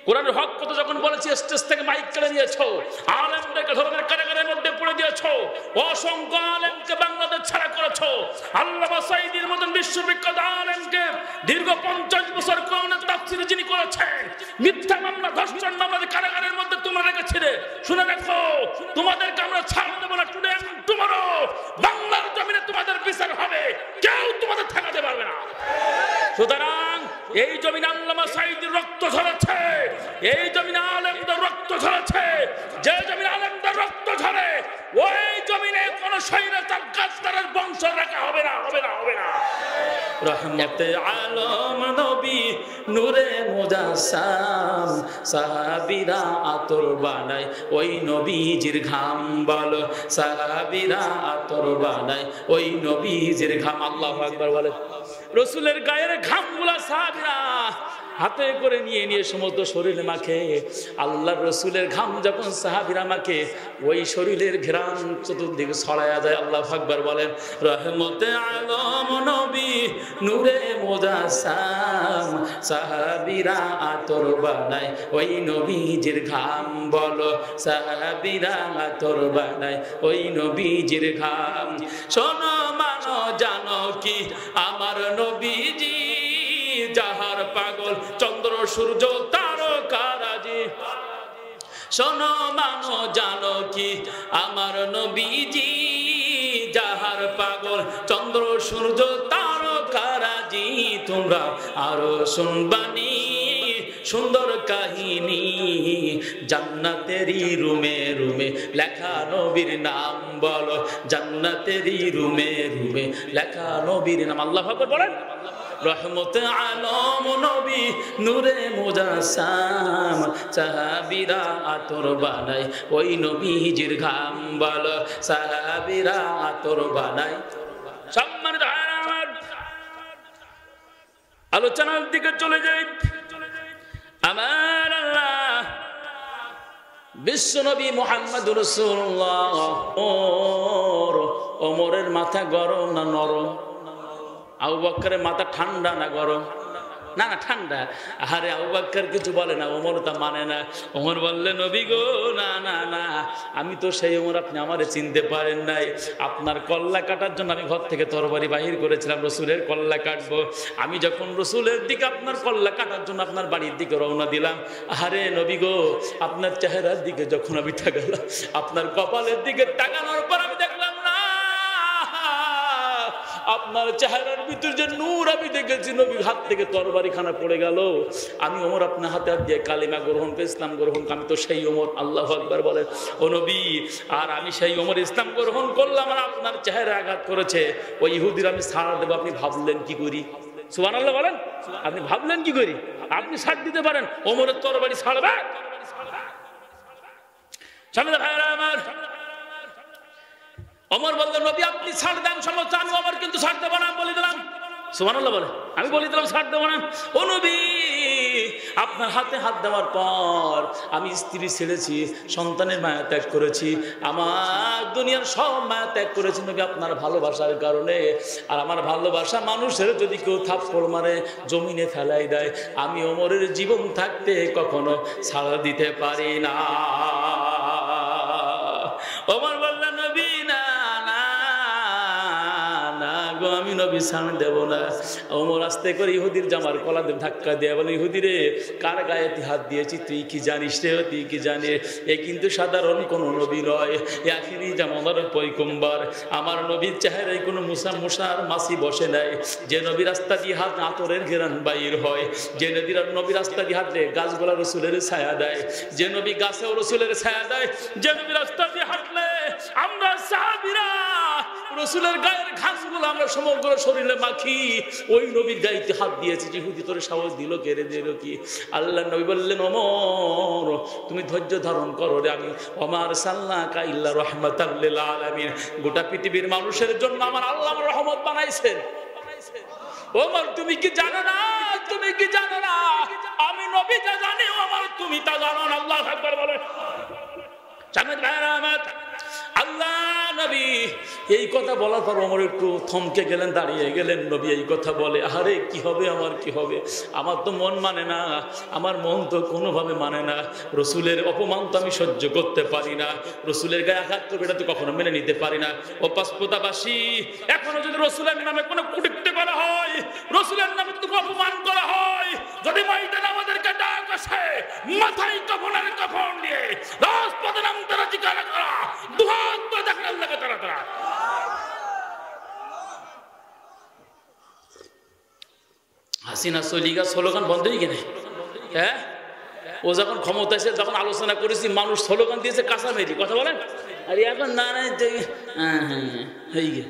কোরআনের হক কথা যখন বলেছি স্টেজ থেকে মাইক কেড়ে নিয়েছো, আলেমদেরকে ধর্মের কারাগারের মধ্যে পড়ে দিয়েছো, অসংখ্য আলেমকে বাংলাদেশ ছাড়া করেছো। আল্লামা সাঈদীর মতন বিশ্ববিখ্যাত আলেমকে দীর্ঘ 50 বছর কোরআনের তাফসীর যিনি করেছেন, মিথ্যা মামলা ধর্ষণ মামলার কারাগারের মধ্যে তোমরা রেখেছিলে। শুনে রাখো, তোমাদেরকে আমরা ছাড় দেব না। টুডে এন্ড টুমরো বাংলার জমিনে তোমাদের বিচার হবে, কেউ তোমাদের ঠেকাতে পারবে না। সুতরাং এই জমিনে আল্লামা সাঈদীর রক্ত ঝরেছে, এই জমিনে আলেমদের রক্ত ঝরেছে। যে জমিনে আলেমদের রক্ত ঝরে ওই জমিনে কোন স্বৈরাচার গাদ্দারের বংশ রাখা হবে না, হবে না, হবে না। রহমতে আলম নবী নূরে মুজাসসাম, সাহাবীরা আতর বানায় ওই নবীজির ঘাম। বলো সাহাবীরা আতর বানায় ওই নবীজির ঘাম। আল্লাহু আকবার বলে। রসুলের গায়ের ঘামগুলা সাহাবীরা হাতে করে নিয়ে নিয়ে সমস্ত শরীরে মাখে। আল্লাহর রসুলের ঘাম যখন সাহাবীরা মাখে, ওই শরীরের ঘ্রাণ চতুর্দিকে ছড়ায়া যায়। আল্লাহু আকবার বলেন। রহমতে আলম নবী নূরে মুজাসসাম, সাহাবীরা আতর বানায় ওই নবীজির ঘাম। বলো সাহাবীরা আতর বানায় ওই নবীজির ঘাম। শোনো মানো জানো কি আমার নবীজি যাহার পাগল চন্দ্র সূর্য তারকারাজি। শোনো মানো জানো কি আমার নবীজি যাহার পাগল চন্দ্র সূর্য তারকারাজি। তোমরা আরো শুনবানি সুন্দর কাহিনী, জান্নাতেরই রুমে রুমে লেখা নবীর নাম। বলো জান্নাতেরই রুমে রুমে লেখা নবীর নাম। আল্লাহু আকবার বলেন। রহমতে আলম নবী নূরে মুজাসসাম, সাহাবীরা আতর বানায় ওই নবীজির ঘাম। বলো সাহাবীরা আতর বানায়। সম্মানিত আমার আলোচনার দিকে চলে যাই। আমার আল্লাহ বিশ্ব নবী মুহাম্মদুর রাসূলুল্লাহ। ওমরের মাথা গরম না নরম? আবু বকরের মাথা ঠান্ডা না গরম? না না ঠান্ডা। আরে আবু বকর কিছু বলে না, ওমর তা মানে না। ওমর বললেন নবী গো, না না না, আমি তো সেই ওমর, আপনি আমারে চিনতে পারেন নাই। আপনার কল্লা কাটার জন্য আমি ঘর থেকে তরবারি বাহির করেছিলাম, রসুলের কল্লা কাটবো। আমি যখন রসুলের দিকে আপনার কল্লা কাটার জন্য আপনার বাড়ির দিকে রওনা দিলাম, আরে নবী গো, আপনার চেহারার দিকে যখন আমি তাকালাম, আপনার কপালের দিকে তাকানোর পর আমি দেখলাম না, আপনার চেহারার ভিতর যে নূর আমি দেখেছি। নবীর হাত থেকে তরবারি খানা পড়ে গেল। আমি ওমর আপনার হাতে হাত দিয়ে কালিমা গ্রহণ করে ইসলাম গ্রহণ, আমি তো সেই ওমর। আল্লাহু আকবার বলেন। ও নবী, আর আমি সেই ওমর ইসলাম গ্রহণ করলাম, আর আপনার চেহারা আঘাত করেছে ওই ইহুদির আমি ছাড় দেবো। আপনি ভাবলেন কি করি? সুবহানাল্লাহ বলেন। আপনি ভাবলেন কি করি? আপনি ছাড় দিতে পারেন, ওমরের তরবারি ছাড়বে? সামনে ভাইরা আমার, ওমর বললেন নবী আপনি ছাড় দেন সমস্ত, আমি ওমর কিন্তু ছাড় দেবো না। বলে দিলাম সুবহানাল্লাহ বলে, আমি বলে দিলাম ছাড় দেবো না। ও নবী, আপনার হাতে হাত দেওয়ার পর আমি স্ত্রী ছেড়েছি, সন্তানের মায়া ত্যাগ করেছি, আমার দুনিয়ার সব মায়া ত্যাগ করেছি নবী আপনার ভালোবাসার কারণে। আর আমার ভালোবাসা মানুষের যদি কেউ থাপ্পড় মারে, জমিনে ফেলাই দেয়, আমি ওমরের জীবন থাকতে কখনো ছাড় দিতে পারি না। ওমর বললেন নবী না না না গো, আমি নবী ছাড় দেব না। ওমর আস্তে করে ইহুদির জামার কলাতে ধাক্কা দিয়ে বলে, ইহুদি রে, কার গায়ে তুই হাত দিয়েছি তুই কি জানিস রে? তুই কি জানিস? এ কিন্তু সাধারণ কোনো নবী নয়, এ আখিরি জামানার পয়গম্বর। আমার নবীর চেহারায় কোনো মুসার মাসি বসে নাই। যে নবী রাস্তা দিয়ে হাত আতরের ঘেরান বাইর হয়, যে নবী রাস্তা দিয়ে হাঁটলে গাছগুলা রসুলের ছায়া দেয়, যে নবী গাছেও রসুলের ছায়া দেয়, যে নবী রাস্তা দিয়ে হাঁটলে আমরা সাহাবীরা রসুলের গায়ের ঘাসগুলো আমরা সমগ্র শরীরে মাখি, ওই নবীর গাইতে হাত দিয়েছি। ইহুদি তোরে সাহস দিল, কেড়ে দিল কি? আল্লাহ নবী বললেন ওমর তুমি ধৈর্য ধারণ করো রে, আমি ওমার সাল্লাকা ইল্লা রাহমাতাল লিল আলামিন, গোটা পৃথিবীর মানুষের জন্য আমার আল্লাহ রহমত বানাইছেন। ওমর তুমি কি জানো না? তুমি কি জানো না? আমি নবী যা জানি ওমর তুমি তা জানো না। আল্লাহু আকবার বলেন। জানেন ভাইরা আমার, আল্লাহ নবী এই কথা বলার পর ওমর একটু থমকে গেলেন, দাঁড়িয়ে গেলেন। নবী এই কথা বলে, আরে কি হবে, আমার কি হবে, আমার তো মন মানে না, আমার মন তো কোনোভাবে মানে না, রসুলের অপমান তো আমি সহ্য করতে পারি না, রসুলের গায়ে আঘাত করবে এটা তো কখনো মেনে নিতে পারি না। ও পাসপোতাবাসী, এখনো যদি রসুলের নামে কোনো কুটিক্তি করা হয়, রসুলের নামে যদি অপমান করা হয়, যদি ময়দানে আমাদেরকে ডাক আসে, মাথায় কাফনের কাফন দিয়ে রাজপথে নামতে রাজি করা, দুহাত ধরে দেখেন আল্লাহকে তারা তারা। হাসিনা সলিগা স্লোগান বন্ধ হয়ে গেলে, হ্যাঁ, ও যখন ক্ষমতা এসে যখন আলোচনা করেছি মানুষ স্লোগান দিয়েছে কাঁচামেরি, কথা বলেন, আর এখন না হয়ে গে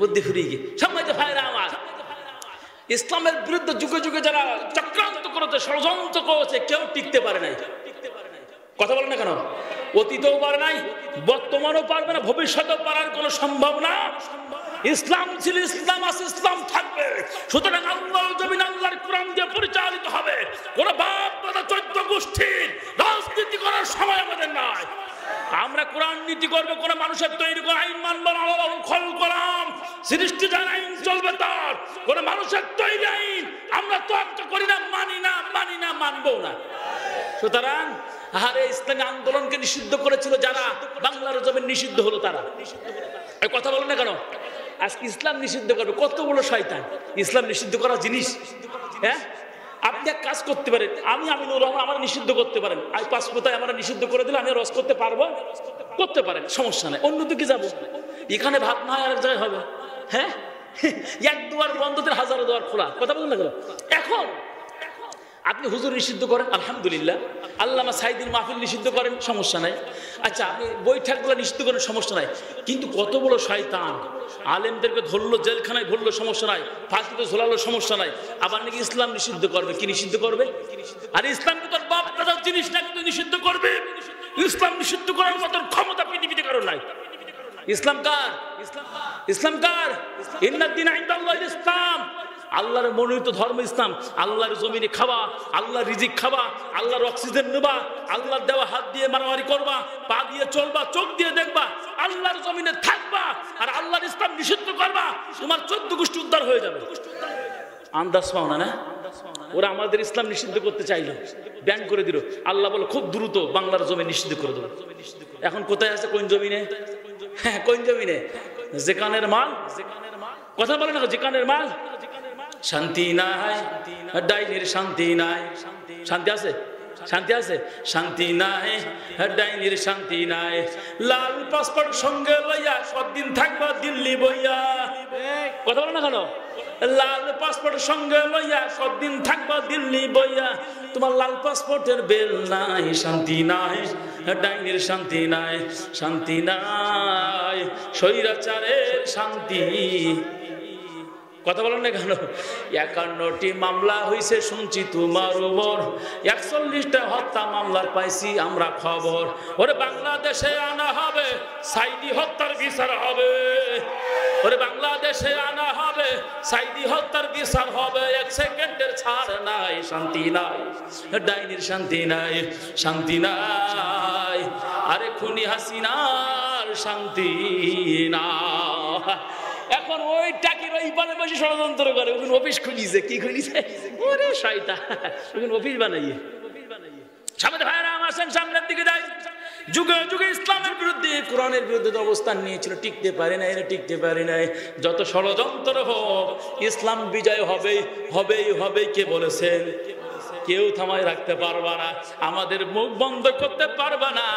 বুদ্ধি ফুরিয়ে গে। সম্মানিত ভাইরা আমার, ইসলামের বিরুদ্ধে যুগে যুগে যারা চক্রান্ত করেছে, ষড়যন্ত্র করেছে, কেউ টিকতে পারে নাই। কথা বলেন না কেন? অতীতেও পারে নাই, বর্তমানও পারবে না, ভবিষ্যতেও পারার কোনো সম্ভাবনা। ইসলাম ছিল, ইসলাম আছে, ইসলাম থাকবে। সুতরাং আল্লাহর জমিন আল্লাহর কোরআন দিয়ে পরিচালিত হবে। কোন বাপ দাদা 14 গোষ্ঠীর রাজনীতি করার সময় আমাদের নাই। আমরা কোরআন নীতি করবো, কোন মানুষের তৈরি করা আইন মানব না। খল কলাম সৃষ্টি যার আইন চলবে তার, কোন মানুষের তৈরি আইন আমরা তোয়াক্কা করি না, মানি না, মানি না, মানবো না। সুতরাং আরে ইসলামী আন্দোলনকে নিষিদ্ধ করেছিল যারা, বাংলার জমিন নিষিদ্ধ হলো তারা। এই কথা বলেন না কেন? আজকে ইসলাম নিষিদ্ধ করবে, কত বড় শয়তান! ইসলাম নিষিদ্ধ করা জিনিস, হ্যাঁ? আপনি এক কাজ করতে পারেন, আমি আমিনুর রহমান আমার নিষিদ্ধ করতে পারেন, আমি পাসপোর্টায় আমরা নিষিদ্ধ করে দিলে আমি রস করতে পারবো, করতে পারেন, সমস্যা নেই। অন্যদিকে যাবো, এখানে ভাত না হয় আরেক জায়গায় হবে, হ্যাঁ? এক দুয়ার বন্ধদের হাজারো দুয়ার খোলা, কথা বলেন না কেন? এখন আপনি হুজুর নিষিদ্ধ করেন, আলহামদুলিল্লাহ। আল্লামা সাইদির মাহফিল নিষিদ্ধ করেন, সমস্যা নাই। আচ্ছা, আপনি বৈঠকগুলো নিষিদ্ধ করেন, সমস্যা নাই। কিন্তু কত বড় শয়তান, আলেমদেরকে ধরলো, জেলখানায় ভরলো, সমস্যা নাই, ফাঁসিতে ঝোলালো, সমস্যা নাই। আবার নাকি ইসলাম নিষিদ্ধ করবে। কি নিষিদ্ধ করবে? আর ইসলামকে তোর বাপ দাদার জিনিস না, কিন্তু নিষিদ্ধ করবে। ইসলাম নিষিদ্ধ করার মতো ক্ষমতা পৃথিবীতে কারণ নাই। ইসলাম কার? ইসলাম কার? ইন্নাদ-দীনা ইনদাল্লাহিল ইসলাম। আল্লাহর মনোনীত ধর্ম ইসলাম। আল্লাহর জমিনে খাবা, আল্লাহর রিজিক খাবা, আল্লাহর অক্সিজেন নেবা, আল্লাহর দেওয়া হাত দিয়ে মারামারি করবা, পা দিয়ে চলবা, চোখ দিয়ে দেখবা, আল্লাহর জমিনে থাকবা, আর আল্লাহর ইসলাম নিষিদ্ধ করবা, তোমার 14 গোষ্ঠী উদ্ধার হয়ে যাবে। আন্দাজ পাও না? না, ওরা আমাদের ইসলাম নিষিদ্ধ করতে চাইলো, ব্যান করে দিল। আল্লাহ বলে খুব দ্রুত বাংলার জমি নিষিদ্ধ করে দেবো। এখন কোথায় আছে? কোন জমিনে? হ্যাঁ, কোন জমিনে? যেখানের মাল, কথা বলে না, যেখানের মাল। শান্তি নাই, ডাইনির শান্তি নাই। শান্তি আছে? শান্তি আছে? শান্তি নাই, ডাইনির শান্তি নাই। লাল পাসপোর্ট সঙ্গে লইয়া সবদিন থাকবা দিল্লি বইয়া, কথা বলে না কেন? লাল পাসপোর্ট সঙ্গে লইয়া সবদিন থাকবা দিল্লি বইয়া। তোমার লাল পাসপোর্টের বেল নাই, শান্তি নাই, ডাইনির শান্তি নাই, শান্তি নাই, স্বৈরাচারের শান্তি। কথা বলেন না কেন? 51টি মামলা হয়েছে শুনছি তোমার উপর, 41টা হত্যা মামলার পাইছি আমরা খবর। ওরে বাংলাদেশে আনা হবে, সাইদি হত্যার বিচার হবে। ওরে বাংলাদেশে আনা হবে, সাইদি হত্যার বিচার হবে। 1 সেকেন্ডের ছাড় নাই, শান্তি নাই, ডাইনির শান্তি নাই, শান্তি নাই। আরে খুনি হাসিনার শান্তি না। এখন ওই টাকির ওই পারে বসে ষড়যন্ত্র করে, ওখানে অফিস খুলিছে। কি খুলিছে? ওরে শয়তান, ওখানে অফিস বানাইয়ে। সামনে ভাইরা আসেন, সামনের দিকে যাই। যুগে যুগে ইসলামের বিরুদ্ধে, কোরআনের বিরুদ্ধে অবস্থান নিয়েছিল, টিকতে পারে নাই, টিকতে পারে নাই। যত ষড়যন্ত্র হোক, ইসলাম বিজয় হবেই, হবেই, হবেই। কে বলেছেন? কেউ থামায় রাখতে পারবা না, আমাদের মুখ বন্ধ করতে পারবা না।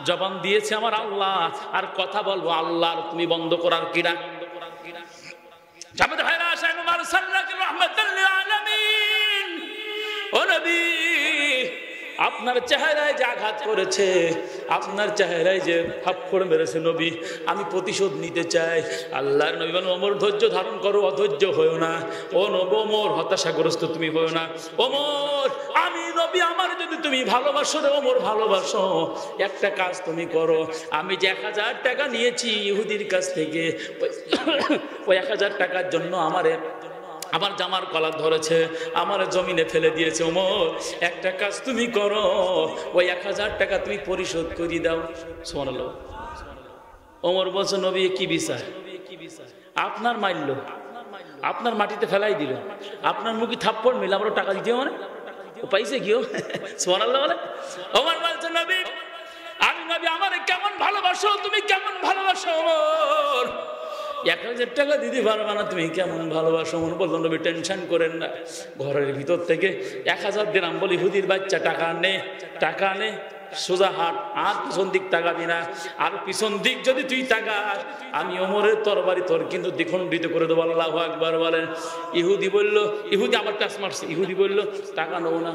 জবান দিয়েছে আমার আল্লাহ, আর কথা বলবো আল্লাহর, তুমি বন্ধ করার কিনা? জামাত ভাইরা আসেন, উমার সাল্লাল্লাহু রাহমাতাল লিল আলামিন। ও নবী, আপনার চেহারায় যে আঘাত করেছে, আপনার চেহারায় যে থাপ্পড় মেরেছে নবী, আমি প্রতিশোধ নিতে চাই। আল্লাহর নবী বলেন, ওমর ধৈর্য ধারণ করো, অধৈর্য হয়েও না। ও নবী, ওমর হতাশাগ্রস্ত তুমি হয়েও না। ওমর, আমি নবী, আমার যদি তুমি ভালোবাসো রে ওমর, ভালোবাসো, একটা কাজ তুমি করো। আমি যে 1000 টাকা নিয়েছি ইহুদির কাছ থেকে, ওই 1000 টাকার জন্য আমার জামার কলার ধরেছে, আমার জমিনে ফেলে দিয়েছে। ওমর, একটা কাজ তুমি করো, 1000 টাকা তুমি পরিশোধ করে দাও। সুবহানাল্লাহ। ওমর বলছে নবী কি বিচার? আপনার মারলো, আপনার মাটিতে ফেলাই দিল, আপনার মুখে থাপ্পড় মিলে আমরা টাকা দিতে মানে ও পাইছে কি? সুবহানাল্লাহ বলে। ওমর বলছে নবী আমি নবী আমারে কেমন ভালোবাসো, তুমি কেমন ভালোবাসো ওমর? 1000 টাকা দিতে পারবে না, তুমি কেমন ভালোবাসো? মনে বললো নবী টেনশন করেন না, ঘরের ভিতর থেকে 1000 দিরহাম বলি ইহুদির বাচ্চা টাকা নে, টাকা নে, সোজা হাট, আর পিছন দিক তাকাবি না, আর পিছন দিক যদি তুই তাকাস আমি ওমরের তরবারি তোর কিন্তু দ্বিখণ্ডিত করে দেবো। আল্লাহু আকবার বলেন। ইহুদি বলল, ইহুদি আবার টাচ মারছে, ইহুদি বলল টাকা নেবো না,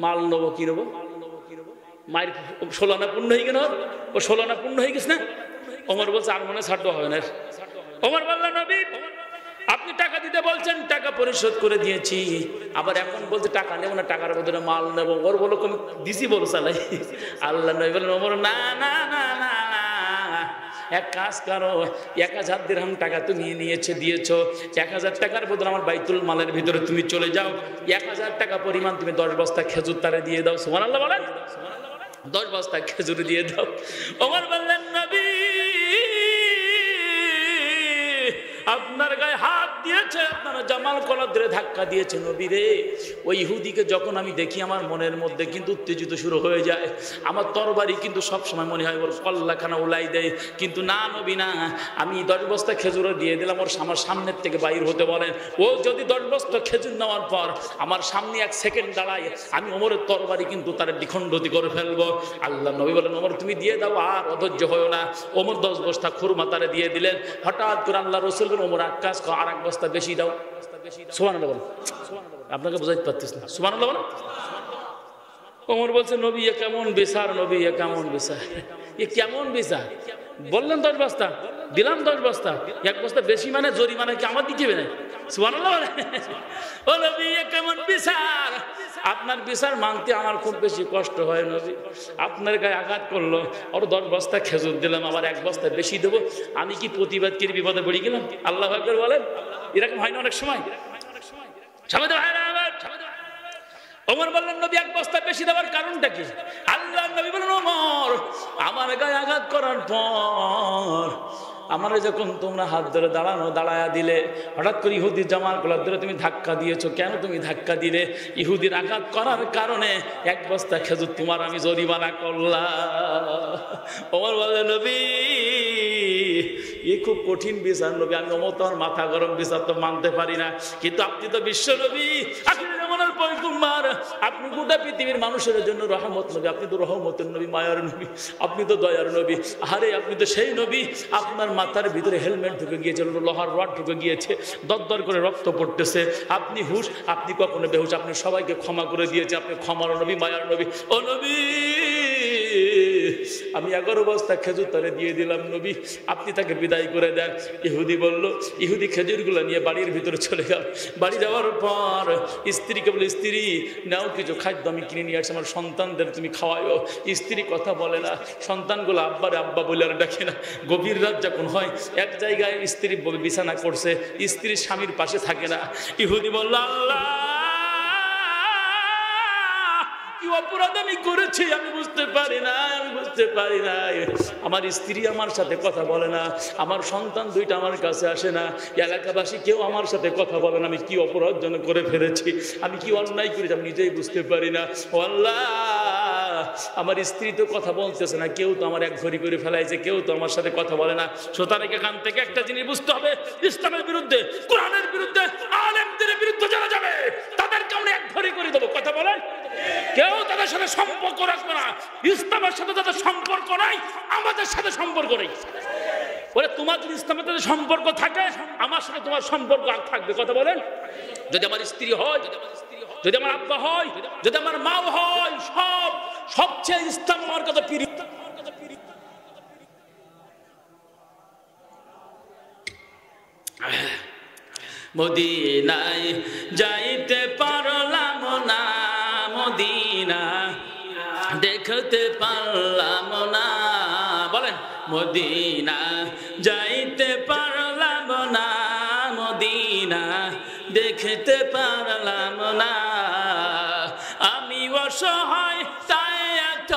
মাল নেবো। কি নেবো? মায়ের 16 আনা পূর্ণ হয়ে গেল, ও 16 আনা পূর্ণ হয়ে গেছে না? ওমর বলছে আর মনে ছাড়তে হবে না। ওমর বলল নবী আপনি টাকা দিতে বলছেন, টাকা পরিশোধ করে দিয়েছি, আবার এখন বলতে টাকা নেবো না, টাকার বদলে মাল নেবো। ওর বলো কম দিছি বলো চালাই। আল্লাহ নবী বলেন ওমর না না না না না, এক কাজ করো, 1000 দিরহাম টাকা তুমি নিয়েছে দিয়েছো, 1000 টাকার বদলে আমার বাইতুল মালের ভিতরে তুমি চলে যাও, 1000 টাকা পরিমাণ তুমি 10 বস্তা খেজুর তারে দিয়ে দাও। সুবহানাল্লাহ বলেন। 10 বস্তা খেজুর দিয়ে দাও। ওমর বললেন নবী আপনার গায়ে হাত দিয়েছে, আপনার জামাল কলার ধরে ধাক্কা দিয়েছে নবী রে। ওই ইহুদিকে যখন আমি দেখি আমার মনের মধ্যে কিন্তু উত্তেজিত শুরু হয়ে যায়, আমার তরবারি কিন্তু সব সময় মনে হয় ওর কল্লাখানা উলাই দেয়, কিন্তু না নবী না, আমি 10 বস্তা খেজুরও দিয়ে দিলাম, ওর আমার সামনের থেকে বাইর হতে বলেন। ও যদি 10 বস্তা খেজুর নেওয়ার পর আমার সামনে 1 সেকেন্ড দাঁড়ায়, আমি ওমরের তরবারি কিন্তু তার দ্বিখণ্ডিত করে ফেলবো। আল্লাহ নবী বলেন ওমর তুমি দিয়ে দাও, আর অধৈর্য হয়েও না। ওমর 10 বস্তা খুরমা তারে দিয়ে দিলেন। হঠাৎ করে আল্লাহ রসুল ওমর এক কাজ করো, আর 1 বস্তা বেশি দাও। সুবহানাল্লাহ বলেন। আপনাকে বোঝাইতে পারতেছ না, সুবহানাল্লাহ বলেন। ওমর বলছে নবী এ কেমন বিচার, নবী এ কেমন বিচার, এ কেমন বিচার? বললেন 10 বস্তা দিলাম, 10 বস্তা, 1 বস্তা বেশি মানে জরিমানা কি আমার দিতে হবে না? সুবহানাল্লাহ বলেন। ও নবী এ কেমন বিচার? আপনার বিচার মানতে আমার খুব বেশি কষ্ট হয় নবী। আপনার গায়ে আঘাত করলো, ওর 10 বস্তা খেজুর দিলাম, আবার 1 বস্তা বেশি দেবো, আমি কি প্রতিবাদ করে বিপদে পড়ে গেলাম? আল্লাহু আকবার বলেন। এরকম হয় না অনেক সময়? ওমর বললেন নবী 1 বস্তা বেশি দেওয়ার কারণটা কি? আল্লাহ নবী বলেন ওমর আমার গায়ে আঘাত করার পর আমারে যখন তোমরা হাত ধরে দাঁড়ায়া দিলে, হঠাৎ করে ইহুদির জামার কলার ধরে তুমি ধাক্কা দিয়েছো। কেন তুমি ধাক্কা দিলে? ইহুদির আঘাত করার কারণে 1 বস্তা খেজুর তোমার আমি জরিমানা করলাম। ওমর বলে নবী এ খুব কঠিন বিচার নবী, আমি ওমর তোমার মাথা গরম বিচার তো মানতে পারি না, কিন্তু আপনি তো বিশ্ব নবী, আপনি জামানার পয়গম্বর, আপনি গোটা পৃথিবীর মানুষের জন্য রহমত নবী, আপনি তো রহমতের নবী, মায়ার নবী, আপনি তো দয়ার নবী। আরে আপনি তো সেই নবী, আপনার মাথার ভিতরে হেলমেট ঢুকে গিয়েছে, লোহার রড ঢুকে গিয়েছে, দরদর করে রক্ত পড়তেছে, আপনি হুশ, আপনি কখনো বেহুশ, আপনি সবাইকে ক্ষমা করে দিয়েছে, আপনি ক্ষমার নবী, মায়ার নবী। ও নবী আমি 11 বস্তা খেজুর তারে দিয়ে দিলাম নবী, আপনি তাকে বিদায় করে দেন। ইহুদি বলল, ইহুদি খেজুরগুলো নিয়ে বাড়ির ভিতরে চলে গেল। বাড়ি যাওয়ার পর স্ত্রীকে বলে স্ত্রী নাও কিছু খাদ্য আমি কিনে নিয়ে আসছি, আমার সন্তানদের তুমি খাওয়াইও। স্ত্রী কথা বলে না, সন্তানগুলো আব্বারে আব্বা বলে আর ডাকে না। গভীর রাত যখন হয়, এক জায়গায় স্ত্রী বিছানা করছে, স্ত্রী স্বামীর পাশে থাকে না। ইহুদি বলল আল্লাহ কি অপরাধ আমি করেছি, আমি বুঝতে পারি না, আমি বুঝতে পারি না। আমার স্ত্রী আমার সাথে কথা বলে না, আমার সন্তান 2টা আমার কাছে আসে না, এলাকাবাসী কেউ আমার সাথে কথা বলে না, আমি কি অপরাধ যেন করে ফেলেছি, আমি কি অন্যায় করেছি আমি নিজেই বুঝতে পারি না। ও আল্লাহ আমার স্ত্রী তো কথা বলতেছে না, কেউ তো আমার এক ঘড়ি করে ফেলাইছে, কেউ তো আমার সাথে কথা বলে না। সুতরাং এখান থেকে একটা জিনিস বুঝতে হবে, ইসলামের বিরুদ্ধে, কোরআনের বিরুদ্ধে, আলেমদের বিরুদ্ধে যারা যাবে তাদেরকে আমরা এক ঘড়ি করে দেবো। কথা বলেন, কেউ তাদের সাথে সম্পর্ক রাখবে না। ইসলামের সাথে যাদের সম্পর্ক নাই, আমাদের সাথে সম্পর্ক নেই। বলে তোমার যদি ইসলামের সাথে সম্পর্ক থাকে, আমার সাথে তোমার সম্পর্ক আর থাকবে। কথা বলেন, যদি আমার স্ত্রী হয়, যদি আমার আব্বা হয়, যদি আমার মাও হয়, সবচেয়ে ইসলাম আমার কাছে প্রিয়। মদিনায় যাইতে পারলাম না, মদিনা দেখতে পারলাম না। বলেন মদিনা যাইতে পারলাম না, মদিনা দেখতে পারলাম না। আমি অসহায় তাই এত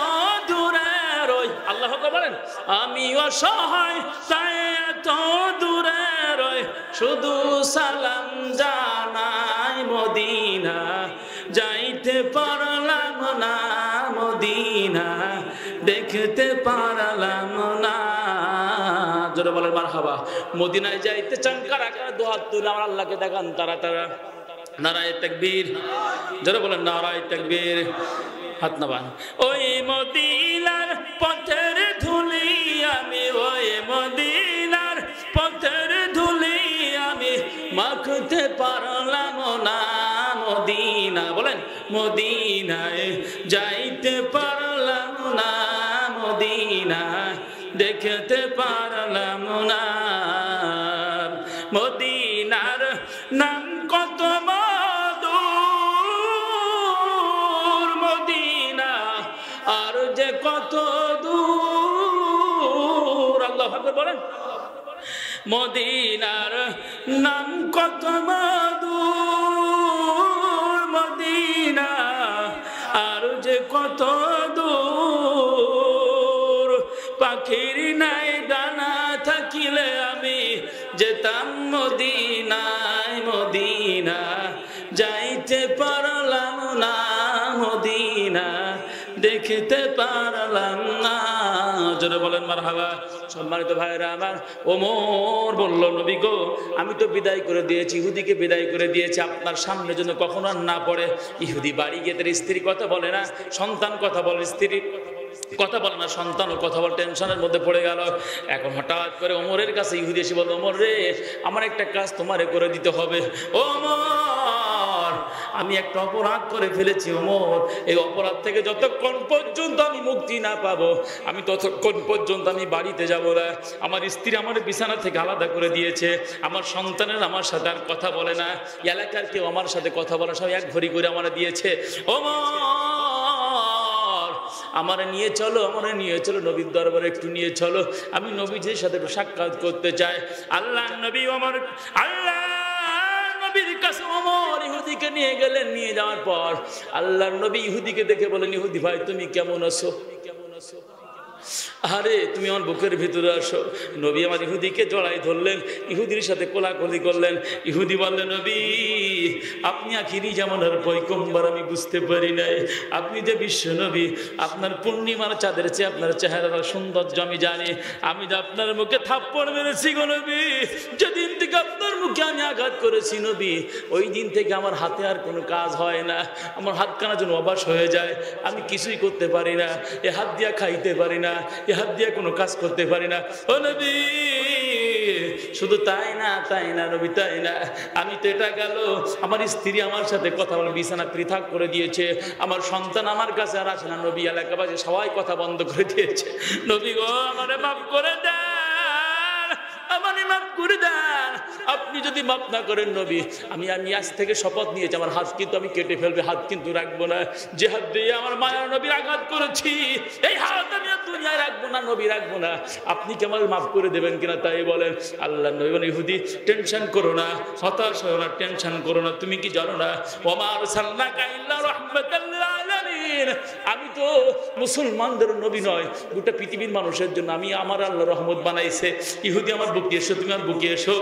দূরে রই। আল্লাহ বলেন আমি অসহায় তাই এত দূরে রয় শুধু সালাম জানাই মদিনা যাইতে পারলাম না মদিনা দেখতে পারলাম না। জোরে বলেন মারহাবা। মদিনায় যাইতে চান কারা কারা দুহাত তুলে আমার আল্লাহকে দেখান তারা তারা। নারায়ে তাকবীর। জোরে বলেন নারায়ে তাকবীর। হাত নামান। ওই মদিনার পথের ধুলি আমি ওই মদিনার পথের ধুলি আমি মাখতে পারলাম না মদিনা। বলেন মদিনায় যাইতে পারলাম না মদিনা দেখতে পারলাম না। মদিনার নাম কত মধুর মদিনা আর যে কত দূর। আল্লাহু আকবার বলেন। মদিনার নাম কত মধুর মদিনা আর যে কত দূর। পাখির নাই দানা থাকিলে আমি যেতাম মদিনায় মদিনা যাইতে পারলাম না মদিনা দেখতে পারলাম না। জোরে বলেন মারহাবা। সম্মানিত ভাইরা আমার, ওমর বলল নবী গো আমি তো বিদায় করে দিয়েছি, ইহুদিকে বিদায় করে দিয়েছি, আপনার সামনে যেন কখনো আর না পড়ে। ইহুদি বাড়ি গিয়ে তার স্ত্রী কথা বলে না, সন্তান কথা বলে, স্ত্রী কথা বলে না, সন্তানও কথা বলে, টেনশনের মধ্যে পড়ে গেল। এখন হঠাৎ করে ওমরের কাছে ইহুদি এসে বলল ওমর রে আমার একটা কাজ তোমারে করে দিতে হবে। ওমর আমি একটা অপরাধ করে ফেলেছি ওমর, এই অপরাধ থেকে যতক্ষণ পর্যন্ত আমি মুক্তি না পাবো আমি ততক্ষণ পর্যন্ত আমি বাড়িতে যাব না। আমার স্ত্রী আমার বিছানা থেকে আলাদা করে দিয়েছে, আমার সন্তানের আমার সাথে আর কথা বলে না, এলাকার কেউ আমার সাথে কথা বলে সব এক ঘড়ি করে আমার দিয়েছে। ওমর আমারে নিয়ে চলো, আমারে নিয়ে চলো নবীর দরবারে একটু নিয়ে চলো, আমি নবীজির সাথে সাক্ষাৎ করতে চাই। আল্লাহ নবী ওমর আল্লাহ নবীর কাছে ওমর ইহুদিকে নিয়ে গেলেন। নিয়ে যাওয়ার পর আল্লাহর নবী ইহুদিকে দেখে বলেন ইহুদি ভাই তুমি কেমন আছো? আরে তুমি আমার বুকের ভিতরে আসো। নবী আমার ইহুদিকে জড়াই ধরলেন, ইহুদির সাথে কোলাকুলি করলেন। ইহুদি বললেন নবী আপনি আখিরি জামানার পয়গম্বর আমি বুঝতে পারি নাই, আপনি যে বিশ্ব নবী, আপনার পূর্ণিমার চাঁদের চেয়ে আপনার চেহারার সৌন্দর্য আমি জানি। আমি যে আপনার মুখে থাপ্পড় মেরেছি গো নবী, যেদিন থেকে আপনার মুখে আমি আঘাত করেছি নবী, ওই দিন থেকে আমার হাতে আর কোনো কাজ হয় না, আমার হাতখানা যেন অবাস হয়ে যায়, আমি কিছুই করতে পারি না, এ হাত দিয়া খাইতে পারি না, এ হাত দিয়ে কোনো কাজ করতে পারি না। ও নবী শুধু তাই না নবী তাই না, আমি তো এটা গেল আমার স্ত্রী আমার সাথে কথা বলে বিছানা পৃথক করে দিয়েছে, আমার সন্তান আমার কাছে আর আসে না, নবী এলাকাবাসী সবাই কথা বন্ধ করে দিয়েছে। নবী গো আমারে মাফ করে দেন, আমারে মাফ করে দেন। আপনি যদি মাফ না করেন নবী আমি আজ থেকে শপথ নিয়েছি আমার হাত কিন্তু আমি কেটে ফেলবে, হাত কিন্তু রাখবো না। যে হাত দিয়ে আমার মায়ের নবীর আঘাত করেছি এই হাত আমি আর দুনিয়ায় রাখবো না, নবী রাখবো না। আপনি কি আমার মাফ করে দেবেন কিনা তাই বলেন। আল্লাহ নবী বলেন ইহুদি টেনশন করো না, হতাশ হও না, টেনশন করো না, তুমি কি জানো না ওমা আরসালনাকা ইল্লা রাহমাতাল লিল আলামিন, আমি তো মুসলমানদের নবী নয় গোটা পৃথিবীর মানুষের জন্য আমি আমার আল্লাহ রহমত বানাইছে। ইহুদি আমার বুকে এসো, তুমি আমার বুকে এসো।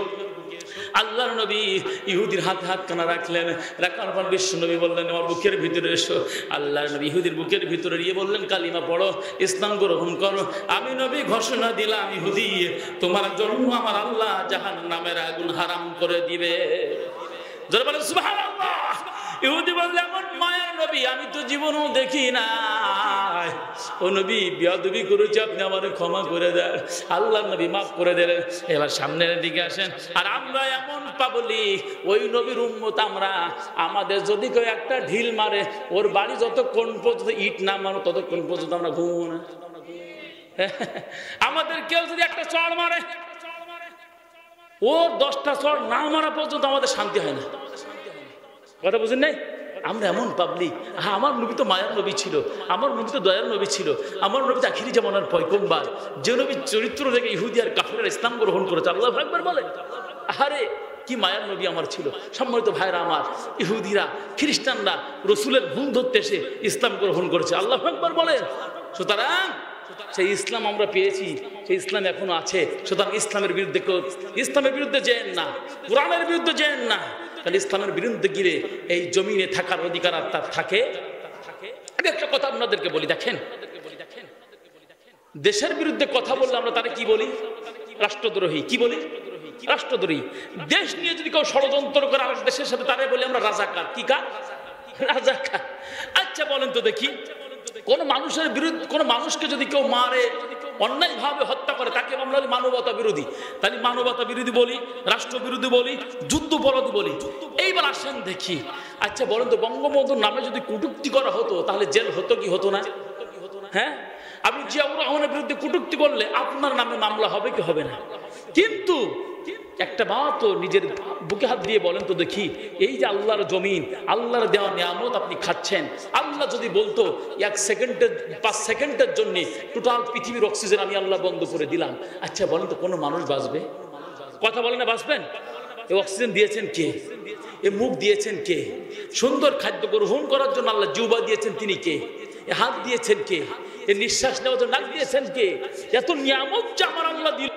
আল্লাহর নবী ইহুদির হাতে হাতখানা রাখলেন, রাখার পর বিশ্ব নবী বললেন আমার বুকের ভিতরে এসো। আল্লাহর নবী ইহুদির বুকের ভিতরে গিয়ে বললেন কালিমা পড়ো, ইসলাম গ্রহণ করো। আমি নবী ঘোষণা দিলাম ইহুদি তোমার জন্য আমার আল্লাহ জাহান্নামের আগুন হারাম করে দিবে। জোরে বলেন সুবহানাল্লাহ। ইহুদি বললে আমার মায়ের নবী আমি তো জীবনেও দেখি না, ও নবী বেয়াদবি করেছি আপনি আমারে ক্ষমা করে দেন। আল্লাহ নবী মাফ করে দিলেন। এবার সামনের দিকে আসেন। আর আমরা এমন পাবলিক ওই নবীর উম্মত আমরা, আমাদের যদি কেউ একটা ঢিল মারে ওর বাড়ি যতক্ষণ পর্যন্ত ইট না মারো ততক্ষণ পর্যন্ত আমরা ঘুমো না। আমাদের কেউ যদি একটা চড় মারে ওর 10টা চড় না মারা পর্যন্ত আমাদের শান্তি হয় না। কথা বুঝেন নাই? আমরা এমন পাবলিক। হ্যাঁ আমার নবী তো মায়ার নবী ছিল, আমার নবী তো দয়ার নবী ছিল, আমার নবী তো আখিরি জামানার পয়গম্বর, যে নবীর চরিত্র থেকে ইহুদি আর কাফিররা ইসলাম গ্রহণ করেছে। আল্লাহু আকবার বলে। আরে কি মায়ার নবী আমার ছিল। সম্মানিত ভাইরা আমার, ইহুদিরা খ্রিস্টানরা রসুলের ভুল ধরতে এসে ইসলাম গ্রহণ করেছে। আল্লাহু আকবার বলে। সুতরাং সেই ইসলাম আমরা পেয়েছি, সেই ইসলাম এখনো আছে। সুতরাং ইসলামের বিরুদ্ধে যেন না, কোরআনের বিরুদ্ধে যেন না, কারণ ইসলামের বিরুদ্ধে গিয়ে এই জমিনে থাকার অধিকার আর তার থাকে। আমি একটা কথা আপনাদেরকে বলি, দেখেন, দেশের বিরুদ্ধে কথা বললে আমরা তারা কি বলি? রাষ্ট্রদ্রোহী। কি বলি? রাষ্ট্রদ্রোহী। দেশ নিয়ে যদি কেউ ষড়যন্ত্র করে আর দেশের সাথে তারাই বলি আমরা রাজাকার। কি কার? রাজাকার। আচ্ছা বলেন তো দেখি, কোন মানুষের বিরুদ্ধে, কোন মানুষকে যদি কেউ মারে, অন্যায় ভাবে হত্যা করে, তাকে আমরা মানবতা বিরোধী। তাহলে মানবতা বিরোধী বলি, রাষ্ট্র বিরোধী বলি, যুদ্ধপরাধী বলি। এইবার আসেন দেখি, আচ্ছা বলেন তো, বঙ্গবন্ধুর নামে যদি কটূক্তি করা হতো তাহলে জেল হতো কি হতো না? হ্যাঁ, আপনি জিয়াউর রহমানের বিরুদ্ধে কটূক্তি করলে আপনার নামে মামলা হবে কি হবে না? কিন্তু একটা বাত তো নিজের বুকে হাত দিয়ে বলেন তো দেখি, এই যে আল্লাহর জমিন, আল্লাহর দেওয়া নিয়ামত আপনি খাচ্ছেন, আল্লাহ যদি বলতো 1 সেকেন্ডের 5 সেকেন্ডের জন্য টোটাল পৃথিবীর অক্সিজেন আমি আল্লাহ বন্ধ করে দিলাম, আচ্ছা বলেন তো কোনো মানুষ বাঁচবে? কথা বলেন না, বাঁচবেন? এই অক্সিজেন দিয়েছেন কে? এ মুখ দিয়েছেন কে? সুন্দর খাদ্য গ্রহণ করার জন্য আল্লাহ জিহ্বা দিয়েছেন, তিনি কে? এ হাত দিয়েছেন কে? এ নিঃশ্বাস নেওয়ার জন্য নাক দিয়েছেন কে? এত নিয়ামত যে আমার আল্লাহ দিল।